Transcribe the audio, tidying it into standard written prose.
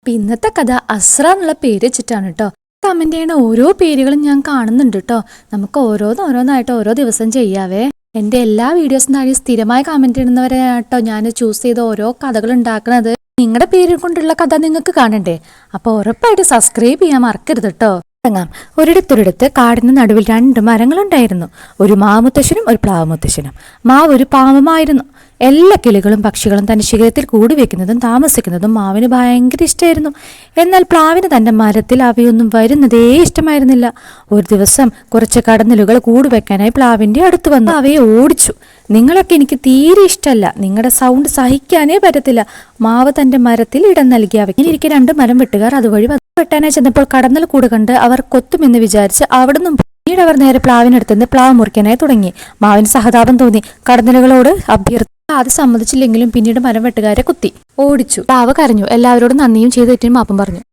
അപ്പൊ ഇന്നത്തെ കഥ അസ്ര എന്നുള്ള പേര് വെച്ചിട്ടാണ് കേട്ടോ. കമന്റ് ചെയ്യണ ഓരോ പേരുകളും ഞാൻ കാണുന്നുണ്ട് കേട്ടോ. നമുക്ക് ഓരോന്നായിട്ട് ഓരോ ദിവസം ചെയ്യാവേ. എന്റെ എല്ലാ വീഡിയോസും താഴെ സ്ഥിരമായി കമന്റ് ചെയ്യുന്നവരെ കേട്ടോ ഞാൻ ചൂസ് ചെയ്ത് ഓരോ കഥകൾ ഉണ്ടാക്കണത്. നിങ്ങളുടെ പേര് കൊണ്ടുള്ള കഥ നിങ്ങൾക്ക് കാണണ്ടേ? അപ്പൊ ഉറപ്പായിട്ട് സബ്സ്ക്രൈബ് ചെയ്യാൻ മറക്കരുത് കേട്ടോ. തുടങ്ങാം. ഒരിടത്തൊരിടത്ത് കാടിന് നടുവിൽ 2 മരങ്ങളുണ്ടായിരുന്നു. ഒരു മാമുത്തശ്ശനും ഒരു പ്ലാവുമുത്തശ്ശനും. മാവ് ഒരു പാവമായിരുന്നു. എല്ലാ കിളികളും പക്ഷികളും തന്റെ ശിഖരത്തിൽ കൂടി വെക്കുന്നതും താമസിക്കുന്നതും മാവിന് ഭയങ്കര ഇഷ്ടമായിരുന്നു. എന്നാൽ പ്ലാവിന് തന്റെ മരത്തിൽ അവയൊന്നും വരുന്നതേ ഇഷ്ടമായിരുന്നില്ല. ഒരു ദിവസം കുറച്ച് കടന്നലുകൾ കൂടി വെക്കാനായി പ്ലാവിന്റെ അടുത്ത് വന്നു അവയെ ഓടിച്ചു. നിങ്ങളൊക്കെ എനിക്ക് തീരെ ഇഷ്ടമല്ല, നിങ്ങളുടെ സൗണ്ട് സഹിക്കാനേ പറ്റത്തില്ല. മാവ് തന്റെ മരത്തിൽ ഇടം നൽകി. അവയ്ക്കിരിക്കെ 2 മരം വെട്ടുകാർ അതുവഴി വെട്ടാനായി ചെന്നപ്പോൾ കടന്നൽ കൂട് കണ്ട് അവർ കൊത്തുമെന്ന് വിചാരിച്ച് അവിടുന്ന് പിന്നീട് അവർ നേരെ പ്ലാവിനടുത്തുനിന്ന് പ്ലാവ് മുറിക്കാനായി തുടങ്ങി. മാവിന് സഹതാപം തോന്നി. കടന്നലുകളോട് അത് സമ്മതിച്ചില്ലെങ്കിലും പിന്നീട് മരം വെട്ടുകാരെ കുത്തി ഓടിച്ചു. പ്ലാവ് കരഞ്ഞു. എല്ലാവരോടും നന്ദിയും ചെയ്തിട്ടും മാപ്പും പറഞ്ഞു.